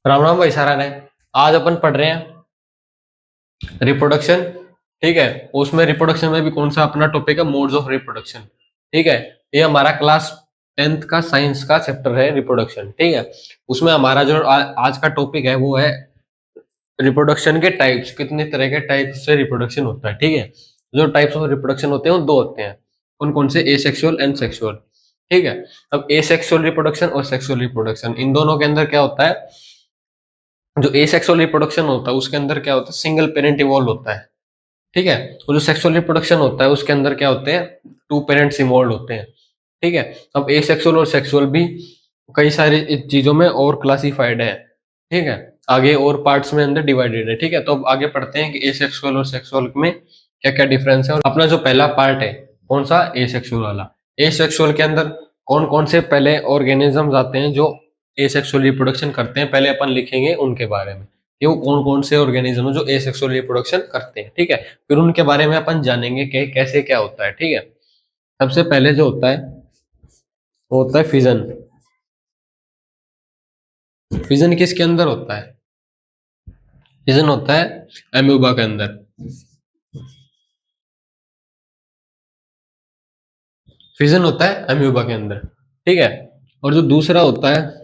राम राम भाई सारा ने। आज अपन पढ़ रहे हैं रिप्रोडक्शन। ठीक है। उसमें रिप्रोडक्शन में भी कौन सा अपना टॉपिक है, मोड्स ऑफ रिप्रोडक्शन। ठीक है। ये हमारा क्लास 10th का साइंस का चैप्टर है रिप्रोडक्शन। ठीक है। उसमें हमारा जो आज का टॉपिक है वो है रिप्रोडक्शन के टाइप्स, कितने तरह के टाइप से रिप्रोडक्शन होता है। ठीक है। जो टाइप्स ऑफ रिप्रोडक्शन होते हैं वो दो होते हैं। कौन कौन से? Asexual and sexual. ठीक है। अब एसेक्सुअल रिप्रोडक्शन और सेक्सुअल रिप्रोडक्शन, इन दोनों के अंदर क्या होता है? जो एसेक्सुअल रिप्रोडक्शन होता है उसके अंदर क्या होता है? सिंगल पेरेंट इवॉल्व होता है। ठीक है। और जो सेक्सुअल रिप्रोडक्शन होता है उसके अंदर क्या होते हैं? टू पेरेंट्स इन्वॉल्व होते हैं। ठीक है। अब एसेक्सुअल और सेक्सुअल भी कई सारी चीजों में और क्लासिफाइड है। ठीक है। आगे और पार्ट्स में अंदर डिवाइडेड है। ठीक है। तो अब आगे पढ़ते हैं कि एसेक्सुअल और सेक्सुअल में क्या क्या डिफरेंस है। और अपना जो पहला पार्ट है कौन सा? एसेक्सुअल वाला। एसेक्सुअल के अंदर कौन कौन से पहले ऑर्गेनिजम्स आते हैं जो एसेक्सुअल रिप्रोडक्शन करते हैं, पहले अपन लिखेंगे उनके बारे में कि वो कौन कौन से ऑर्गेनिज्म है जो एसेक्सुअल रिप्रोडक्शन करते हैं। ठीक है। फिर उनके बारे में अपन जानेंगे कि कैसे क्या होता है। ठीक है। सबसे पहले जो होता है वो होता है फिजन। फिजन किसके अंदर होता है? फिजन होता है अम्यूबा के अंदर। फिजन होता है अम्यूबा के अंदर। ठीक है। और जो दूसरा होता है,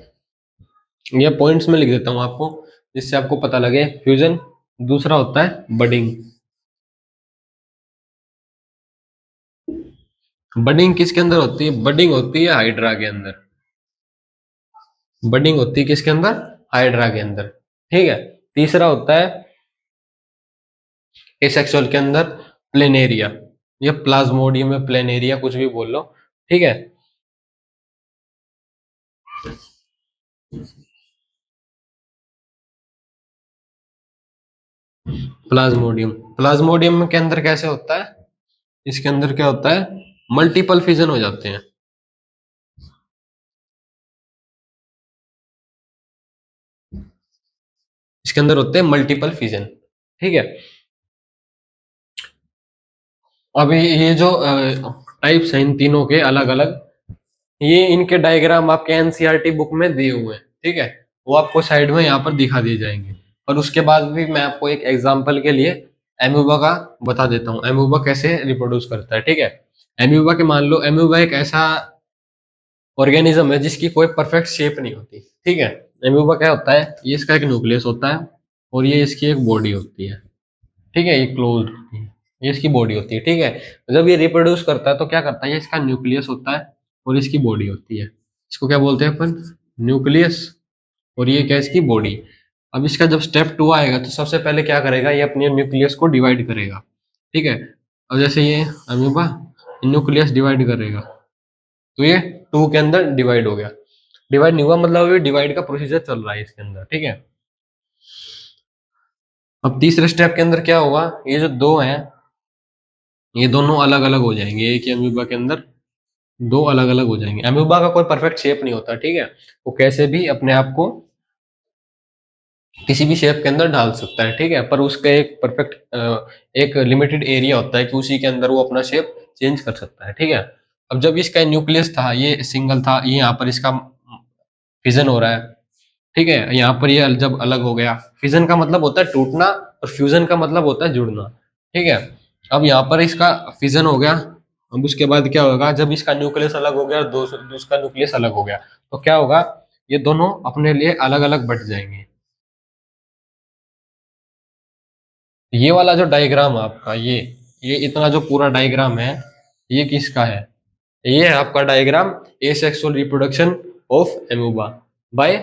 ये पॉइंट्स में लिख देता हूं आपको जिससे आपको पता लगे। फ्यूजन। दूसरा होता है बडिंग। बडिंग किसके अंदर होती है? बडिंग होती है हाइड्रा के अंदर। बडिंग होती है किसके अंदर? हाइड्रा के अंदर। ठीक है। तीसरा होता है एसेक्सुअल के अंदर प्लेनेरिया, या प्लाज्मोडियम या प्लेनेरिया, कुछ भी बोल लो। ठीक है। प्लाज्मोडियम। प्लाज्मोडियम के अंदर कैसे होता है? इसके अंदर क्या होता है? मल्टीपल फिजन हो जाते हैं। इसके अंदर होते हैं मल्टीपल फिजन। ठीक है। अभी ये जो टाइप्स हैं इन तीनों के अलग अलग, ये इनके डायग्राम आपके एनसीईआरटी बुक में दिए हुए हैं। ठीक है। वो आपको साइड में यहाँ पर दिखा दिए जाएंगे। और उसके बाद भी मैं आपको एक एग्जांपल के लिए एम्यूबा का बता देता हूँ, एम्यूबा कैसे रिप्रोड्यूस करता है। ठीक है। एम्यूबा के मान लो, एम्यूबा एक ऐसा ऑर्गेनिज्म है जिसकी कोई परफेक्ट शेप नहीं होती। ठीक है। एम्यूबा क्या होता है? ये इसका एक न्यूक्लियस होता है और ये इसकी एक बॉडी होती है। ठीक है। ये क्लोज होती है, ये इसकी बॉडी होती है। ठीक है। जब ये रिप्रोड्यूस करता है तो क्या करता है? ये इसका न्यूक्लियस होता है और इसकी बॉडी होती है। इसको क्या बोलते हैं अपन? न्यूक्लियस। और ये क्या है? इसकी बॉडी। अब इसका जब स्टेप 2 आएगा तो सबसे पहले क्या करेगा? ये अपने न्यूक्लियस को डिवाइड करेगा। ठीक है। और जैसे ये अमीबा न्यूक्लियस डिवाइड करेगा तो ये 2 के अंदर डिवाइड हो गया। डिवाइड नहीं हुआ मतलब ये डिवाइड का प्रोसीजर चल रहा है इसके अंदर। ठीक है। अब तीसरे स्टेप के अंदर क्या होगा? ये जो दो हैं ये दोनों अलग अलग हो जाएंगे। एक ही अमीबा के अंदर दो अलग अलग हो जाएंगे। अमीबा का कोई परफेक्ट शेप नहीं होता। ठीक है। वो कैसे भी अपने आप को किसी भी शेप के अंदर डाल सकता है। ठीक है। पर उसका एक परफेक्ट एक लिमिटेड एरिया होता है कि उसी के अंदर वो अपना शेप चेंज कर सकता है। ठीक है। अब जब इसका न्यूक्लियस था ये सिंगल था, ये यहाँ पर इसका फिजन हो रहा है। ठीक है। यहाँ पर ये जब अलग हो गया, फिजन का मतलब होता है टूटना और फ्यूजन का मतलब होता है जुड़ना। ठीक है। अब यहाँ पर इसका फिजन हो गया। अब उसके बाद क्या होगा? जब इसका न्यूक्लियस अलग हो गया, दो उसका न्यूक्लियस अलग हो गया, तो क्या होगा? ये दोनों अपने लिए अलग अलग बट जाएंगे। ये वाला जो डायग्राम है आपका, ये इतना जो पूरा डायग्राम है, ये किसका है? ये है आपका diagram asexual reproduction of amoeba by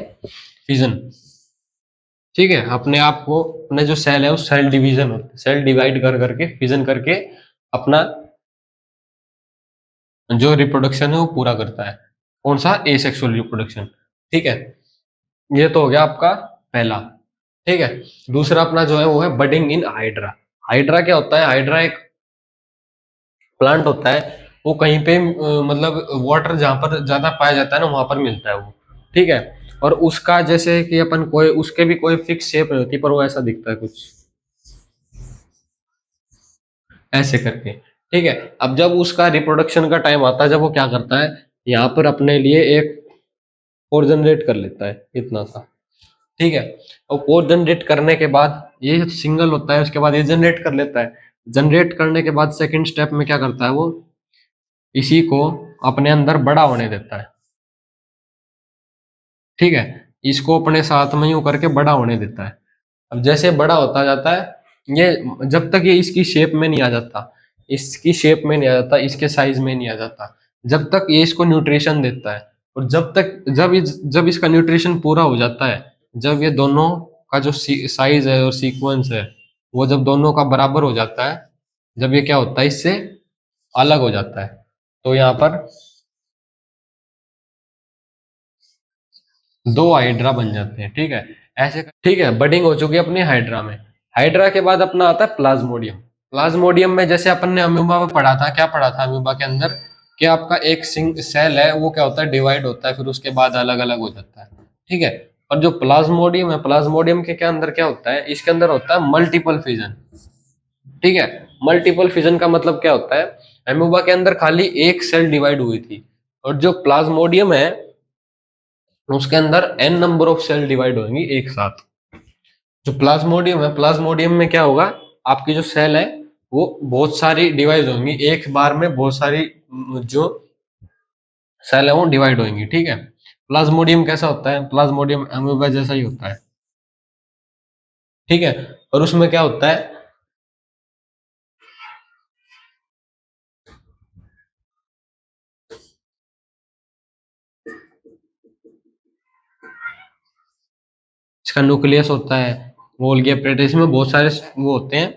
fission. ठीक है। अपने आप को, अपने जो सेल है उस सेल डिवीजन, सेल डिवाइड कर करके फिजन करके अपना जो रिप्रोडक्शन है वो पूरा करता है। कौन सा? Asexual reproduction. ठीक है। ये तो हो गया आपका पहला। ठीक है। दूसरा अपना जो है वो है बडिंग इन हाइड्रा। हाइड्रा क्या होता है? हाइड्रा एक प्लांट होता है। वो कहीं पे मतलब वाटर जहां पर ज्यादा पाया जाता है ना वहां पर मिलता है वो। ठीक है। और उसका जैसे कि अपन कोई उसके भी कोई फिक्स शेप नहीं होती, पर वो ऐसा दिखता है कुछ ऐसे करके। ठीक है। अब जब उसका रिप्रोडक्शन का टाइम आता है, जब वो क्या करता है? यहाँ पर अपने लिए एक और जनरेट कर लेता है इतना सा। ठीक है। और कोड जनरेट करने के बाद ये सिंगल होता है, उसके बाद ये जनरेट कर लेता है। जनरेट करने के बाद सेकंड स्टेप में क्या करता है वो, इसी को अपने अंदर बड़ा होने देता है। ठीक है, इसको अपने साथ में यूं करके बड़ा होने देता है। अब जैसे बड़ा होता जाता है, ये जब तक ये इसकी शेप में नहीं आ जाता, इसकी शेप में नहीं आ जाता, इसके साइज में नहीं आ जाता, जब तक ये इसको न्यूट्रिशन देता है। और जब इसका न्यूट्रिशन पूरा हो जाता है, जब ये दोनों का जो साइज है और सीक्वेंस है, वो जब दोनों का बराबर हो जाता है, जब ये क्या होता है, इससे अलग हो जाता है, तो यहाँ पर दो हाइड्रा बन जाते हैं। ठीक है, ऐसे ठीक है। बडिंग हो चुकी है अपनी हाइड्रा में। हाइड्रा के बाद अपना आता है प्लाज्मोडियम। प्लाज्मोडियम में जैसे अपन ने अमीबा में पढ़ा था, क्या पढ़ा था अमीबा के अंदर, कि आपका एक सिंग सेल है, वो क्या होता है, डिवाइड होता है, फिर उसके बाद अलग अलग हो जाता है। ठीक है। और जो प्लाज्मोडियम है, प्लाज्मोडियम के क्या अंदर क्या होता है, इसके अंदर होता है मल्टीपल फिजन। ठीक है। मल्टीपल फिजन का मतलब क्या होता है, अमीबा के अंदर खाली एक सेल डिवाइड हुई थी, और जो प्लाज्मोडियम है उसके अंदर n number of cell divide होंगी एक साथ। जो प्लाज्मोडियम है, प्लाज्मोडियम में क्या होगा, आपकी जो सेल है वो बहुत सारी डिवाइड होंगी एक बार में, बहुत सारी जो सेल है वो डिवाइड होंगी। ठीक है। प्लाज्मोडियम कैसा होता है, प्लाज्मोडियम अमीबा जैसा ही होता है। ठीक है। और उसमें क्या होता है, इसका न्यूक्लियस होता है, गोल्गी एपरेटिस में बहुत सारे वो होते हैं।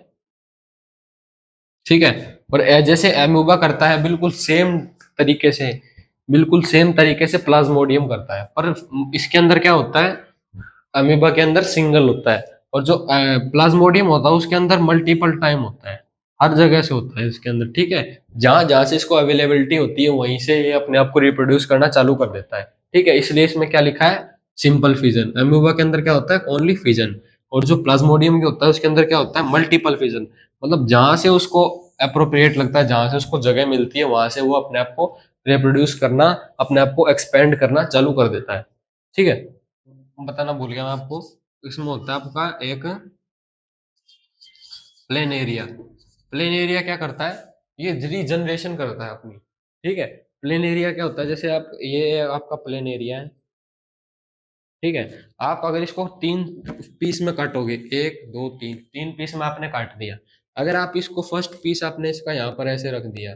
ठीक है। और जैसे एम्यूबा करता है बिल्कुल सेम तरीके से, बिल्कुल सेम तरीके से प्लाज्मोडियम करता है, पर इसके अंदर क्या होता है, अमीबा के अंदर सिंगल होता है, और जो प्लाज्मोडियम होता है उसके अंदर मल्टीपल टाइम होता है, हर जगह से होता है इसके अंदर। ठीक है। जहां जहां से इसको अवेलेबिलिटी होती है वहीं से ये अपने आप को रिप्रोड्यूस करना चालू कर देता है। ठीक है, इसलिए इसमें क्या लिखा है, सिंपल फिजन। अमीबा के अंदर क्या होता है, ओनली फिजन। और जो प्लाज्मोडियम के होता है उसके अंदर क्या होता है, मल्टीपल फिजन। मतलब जहां से उसको अप्रोप्रिएट लगता है, जहां से उसको जगह मिलती है, वहां से वो अपने आप को रिप्रोड्यूस करना, अपने आप को एक्सपेंड करना चालू कर देता है। ठीक है। बताना भूल गया मैं आपको, इसमें होता है आपका एक प्लेन एरिया। प्लेन एरिया क्या करता है, ये रीजनरेशन करता है अपनी। ठीक है। प्लेन एरिया क्या होता है, जैसे आप, ये आपका प्लेन एरिया है। ठीक है। आप अगर इसको तीन पीस में काटोगे, एक दो तीन, तीन पीस में आपने काट दिया। अगर आप इसको फर्स्ट पीस आपने इसका यहाँ पर ऐसे रख दिया,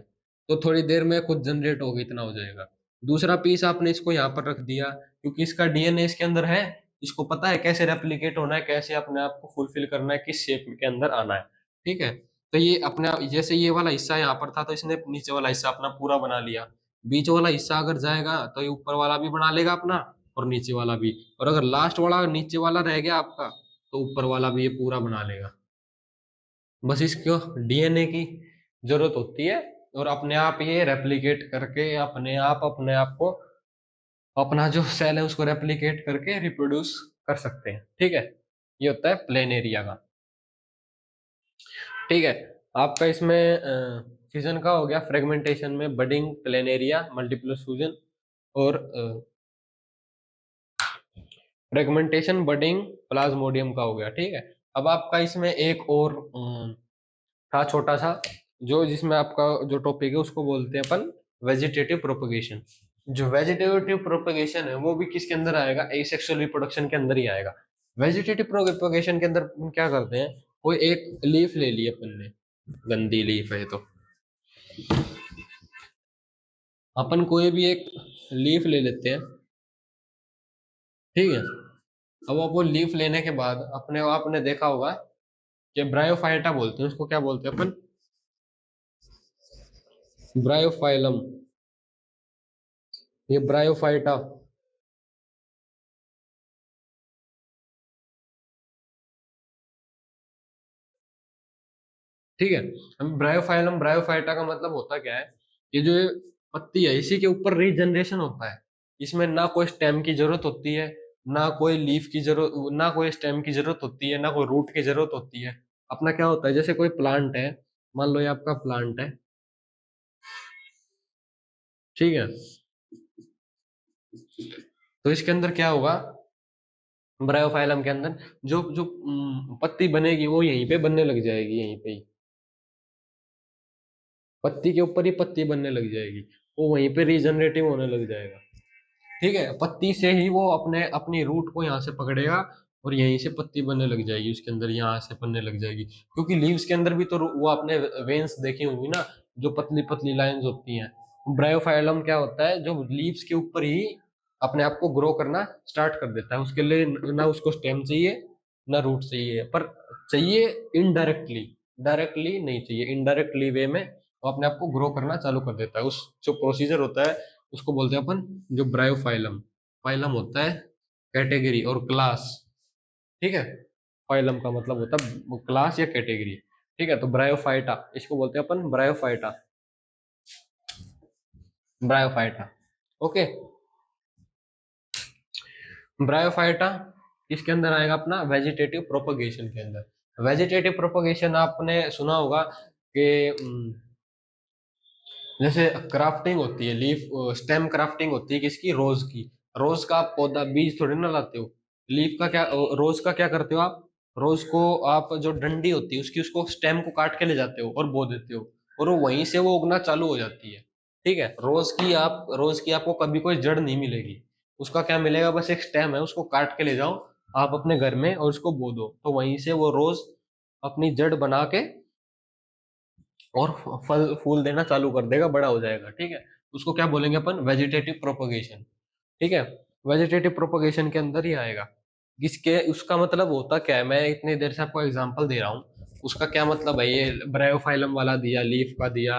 तो थोड़ी देर में खुद जनरेट होगा, इतना हो जाएगा। दूसरा पीस आपने इसको यहाँ पर रख दिया, क्योंकि इसका डीएनए इसके अंदर है, इसको पता है कैसे रेप्लिकेट होना है, कैसे अपने आप को फुलफिल करना है, किस शेप के अंदर आना है। ठीक है। तो ये अपने जैसे ये वाला हिस्सा यहाँ पर था, तो इसने नीचे वाला हिस्सा अपना पूरा बना लिया। बीच वाला हिस्सा अगर जाएगा तो ये ऊपर वाला भी बना लेगा अपना, और नीचे वाला भी। और अगर लास्ट वाला नीचे वाला रह गया आपका, तो ऊपर वाला भी ये पूरा बना लेगा। बस इसको डीएनए की जरूरत होती है, और अपने आप ये रेप्लिकेट करके अपने आप को, अपना जो सेल है उसको रेप्लिकेट करके रिप्रोड्यूस कर सकते हैं। ठीक है। ये होता है प्लेन एरिया का। ठीक है। आपका इसमें फिजन का हो गया, फ्रेगमेंटेशन में budding, plain area, multiple fusion, और फ्रेगमेंटेशन, बडिंग, प्लाज्मोडियम का हो गया। ठीक है। अब आपका इसमें एक और था छोटा सा, जो जिसमें आपका जो टॉपिक है उसको बोलते हैं अपन वेजिटेटिव प्रोपगेशन। जो वेजिटेटिव प्रोपगेशन है वो भी किसके अंदर आएगा, एसेक्सुअल रिप्रोडक्शन के अंदर ही आएगा। वेजिटेटिव प्रोपगेशन के अंदर अपन क्या करते हैं, कोई एक लीफ ले ली अपन ने, गंदी लीफ है तो अपन कोई भी एक लीफ ले लेते हैं। ठीक है। अब वो लीफ लेने के बाद अपने आपने देखा होगा कि ब्रायोफाइटा बोलते हैं उसको, क्या बोलते हैं अपन, ब्रायोफाइलम, ये ब्रायोफाइटा। ठीक है। हम ब्रायोफाइलम, ब्रायोफाइटा का मतलब होता क्या है, ये जो ये पत्ती है इसी के ऊपर रीजनरेशन होता है। इसमें ना कोई स्टेम की जरूरत होती है, ना कोई लीफ की जरूरत, ना कोई स्टेम की जरूरत होती है, ना कोई रूट की जरूरत होती है। अपना क्या होता है, जैसे कोई प्लांट है, मान लो ये आपका प्लांट है। ठीक है। तो इसके अंदर क्या होगा, ब्रायोफाइलम के अंदर जो जो पत्ती बनेगी वो यहीं पे बनने लग जाएगी, यहीं पे ही पत्ती के ऊपर ही पत्ती बनने लग जाएगी, वो वहीं पे रीजनरेटिव होने लग जाएगा। ठीक है, पत्ती से ही वो अपने अपनी रूट को यहाँ से पकड़ेगा और यहीं से पत्ती बनने लग जाएगी उसके अंदर, यहाँ से बनने लग जाएगी, क्योंकि लीव्स के अंदर भी तो वो आपने वेन्स देखी होंगी ना, जो पतली पतली लाइंस होती हैं। ब्रायोफाइलम क्या होता है, जो लीव्स के ऊपर ही अपने आप को ग्रो करना स्टार्ट कर देता है, उसके लिए ना उसको स्टेम चाहिए ना रूट चाहिए, पर चाहिए इनडायरेक्टली, डायरेक्टली नहीं चाहिए, इनडायरेक्टली वे में वो अपने आप को ग्रो करना चालू कर देता है। उस जो प्रोसीजर होता है उसको बोलते हैं अपन, जो ब्रायोफाइलम, फाइलम होता है कैटेगरी और क्लास। ठीक है, फाइलम का मतलब होता है क्लास या कैटेगरी। ठीक है, तो ब्रायोफाइटा इसको बोलते हैं अपन, ब्रायोफाइटा, ब्रायोफाइटा। ओके, ब्रायोफाइटा इसके अंदर आएगा अपना वेजिटेटिव प्रोपगेशन के अंदर। वेजिटेटिव प्रोपगेशन आपने सुना होगा कि जैसे क्राफ्टिंग होती है, लीफ स्टेम क्राफ्टिंग होती है किसकी, रोज की। रोज का आप पौधा बीज थोड़ी ना लाते हो, लीफ का क्या, रोज का क्या करते हो आप, रोज को आप जो डंडी होती है उसकी, उसको स्टेम को काट के ले जाते हो और बो देते हो, और वो वहीं से वो उगना चालू हो जाती है। ठीक है, रोज की आपको कभी कोई जड़ नहीं मिलेगी, उसका क्या मिलेगा, बस एक स्टेम है, उसको काट के ले जाओ आप अपने घर में और उसको बो दो, तो वहीं से वो रोज अपनी जड़ बना के और फल फूल देना चालू कर देगा, बड़ा हो जाएगा। ठीक है, उसको क्या बोलेंगे अपन, वेजिटेटिव प्रोपगेशन। ठीक है, वेजिटेटिव प्रोपगेशन के अंदर ही आएगा। किसके, उसका मतलब होता क्या है, मैं इतनी देर से आपको एग्जांपल दे रहा हूँ, उसका क्या मतलब है, ये ब्रायोफाइलम वाला दिया, लीफ का दिया,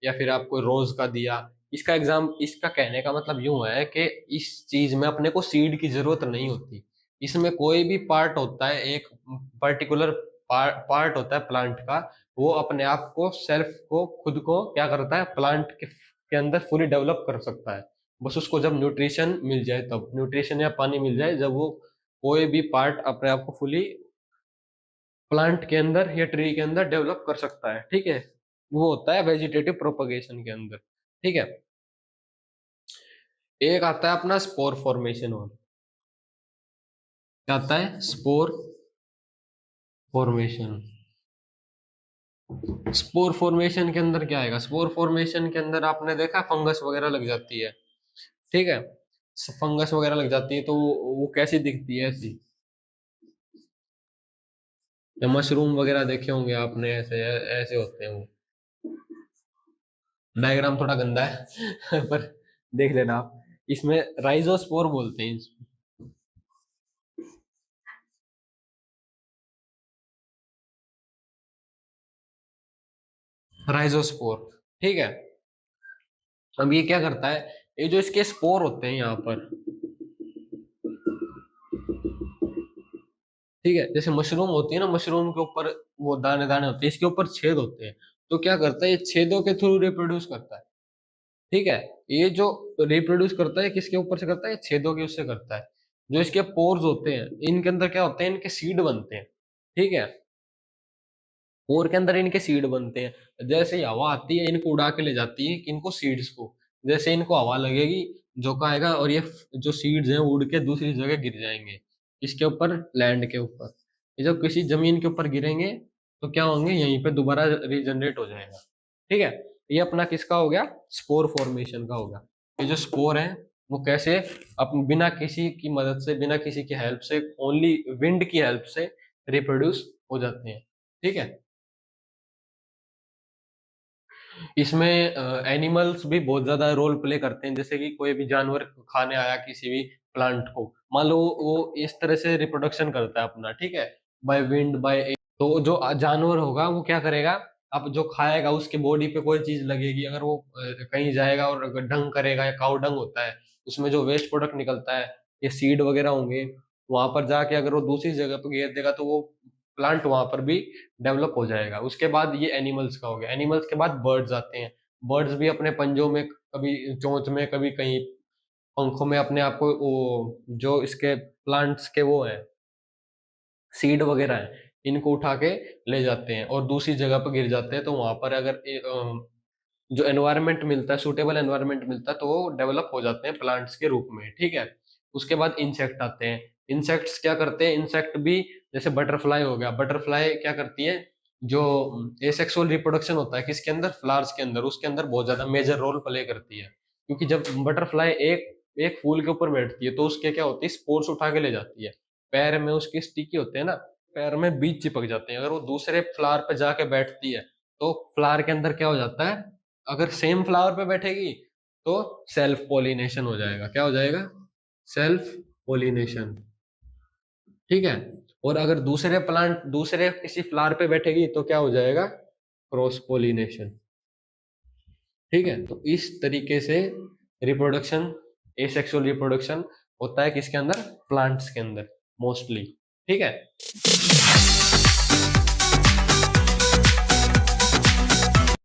या फिर आपको रोज का दिया, इसका कहने का मतलब यूं है कि इस चीज में अपने को सीड की जरूरत नहीं होती। इसमें कोई भी पार्ट होता है, एक पर्टिकुलर पार्ट होता है प्लांट का, वो अपने आप को, सेल्फ को, खुद को क्या करता है, प्लांट के अंदर फुली डेवलप कर सकता है। बस उसको जब न्यूट्रिशन मिल जाए, तब न्यूट्रिशन या पानी मिल जाए, जब वो कोई भी पार्ट अपने आप को फुली प्लांट के अंदर या ट्री के अंदर डेवलप कर सकता है। ठीक है, वो होता है वेजिटेटिव प्रोपगेशन के अंदर। ठीक है, एक आता है अपना स्पोर फॉर्मेशन, और क्या आता है, स्पोर फॉर्मेशन। स्पोर फॉर्मेशन के अंदर क्या आएगा, स्पोर फॉर्मेशन के अंदर आपने देखा फंगस वगैरह लग जाती है। ठीक है, फंगस वगैरह लग जाती है तो वो कैसी दिखती है, ऐसी, या मशरूम वगैरह देखे होंगे आपने, ऐसे ऐसे होते हैं वो। डायग्राम थोड़ा गंदा है पर देख लेना आप, इसमें राइजोस्पोर बोलते हैं इसको, राइजोस्पोर। ठीक है, अब ये क्या करता है, ये जो इसके स्पोर होते हैं यहाँ पर, ठीक है, जैसे मशरूम होती है ना, मशरूम के ऊपर वो दाने दाने होते हैं, इसके ऊपर छेद होते हैं, तो क्या करता है, ये छेदों के थ्रू रिप्रोड्यूस करता है। ठीक है, ये जो रिप्रोड्यूस करता है किसके ऊपर से करता है, छेदों के उससे करता है। जो इसके पोर्स होते हैं, इनके अंदर क्या होते हैं, इनके सीड बनते हैं। ठीक है, पोर के अंदर इनके सीड बनते हैं, जैसे ही हवा आती है इनको उड़ा के ले जाती है, इनको सीड्स को, जैसे इनको हवा लगेगी, झोंका आएगा और ये जो सीड्स हैं उड़ के दूसरी जगह गिर जाएंगे, इसके ऊपर, लैंड के ऊपर। ये जब किसी जमीन के ऊपर गिरेंगे तो क्या होंगे, यहीं पे दोबारा रीजनरेट हो जाएगा। ठीक है, ये अपना किसका हो गया, स्पोर फॉर्मेशन का हो गया। ये जो स्पोर है वो कैसे, अपन बिना किसी की मदद से, बिना किसी की हेल्प से, ओनली विंड की हेल्प से रिप्रोड्यूस हो जाते हैं। ठीक है, इसमें एनिमल्स भी बहुत ज्यादा रोल प्ले करते हैं, जैसे कि कोई भी जानवर खाने आया किसी भी प्लांट को, मान लो वो इस तरह से रिप्रोडक्शन करता है अपना, ठीक है, बाय विंड बाय एयर, तो जो जानवर होगा वो क्या करेगा, अब जो खाएगा उसके बॉडी पे कोई चीज लगेगी, अगर वो कहीं जाएगा और अगर डंग करेगा, या काउ डंग होता है, उसमें जो वेस्ट प्रोडक्ट निकलता है, ये सीड वगैरह होंगे, वहां पर जाके अगर वो दूसरी जगह पर घेर देगा तो वो प्लांट वहां पर भी डेवलप हो जाएगा। उसके बाद ये एनिमल्स का हो गया, एनिमल्स के बाद बर्ड्स आते हैं। बर्ड्स भी अपने पंजों में, कभी चोंच में, कभी कहीं पंखों में, अपने आप को वो जो इसके प्लांट्स के वो है, सीड वगैरह है, इनको उठा के ले जाते हैं और दूसरी जगह पर गिर जाते हैं, तो वहां पर अगर जो एनवायरनमेंट मिलता है, सूटेबल एनवायरनमेंट मिलता है, तो वो डेवलप हो जाते हैं प्लांट्स के रूप में। ठीक है, उसके बाद इंसेक्ट आते हैं। इंसेक्ट्स क्या करते हैं, इंसेक्ट भी जैसे बटरफ्लाई हो गया, बटरफ्लाई क्या करती है, जो एसेक्सुअल रिप्रोडक्शन होता है किसके अंदर, फ्लावर्स के अंदर, उसके अंदर बहुत ज्यादा मेजर रोल प्ले करती है। क्योंकि जब बटरफ्लाई एक एक फूल के ऊपर बैठती है तो उसके क्या होती है, स्पोर्स उठा के ले जाती है, पैर में उसके स्टिकी होते हैं ना, पैर में बीज चिपक जाते हैं, अगर वो दूसरे फ्लावर पे जाके बैठती है तो फ्लावर के अंदर क्या हो जाता है, अगर सेम फ्लावर पे बैठेगी तो सेल्फ पोलिनेशन हो जाएगा, क्या हो जाएगा, सेल्फ पोलिनेशन, ठीक है। और अगर दूसरे प्लांट दूसरे किसी फ्लावर पे बैठेगी तो क्या हो जाएगा, क्रॉस पोलिनेशन, ठीक है। तो इस तरीके से रिप्रोडक्शन, एसेक्सुअल रिप्रोडक्शन होता है किसके अंदर, प्लांट्स के अंदर मोस्टली, ठीक है।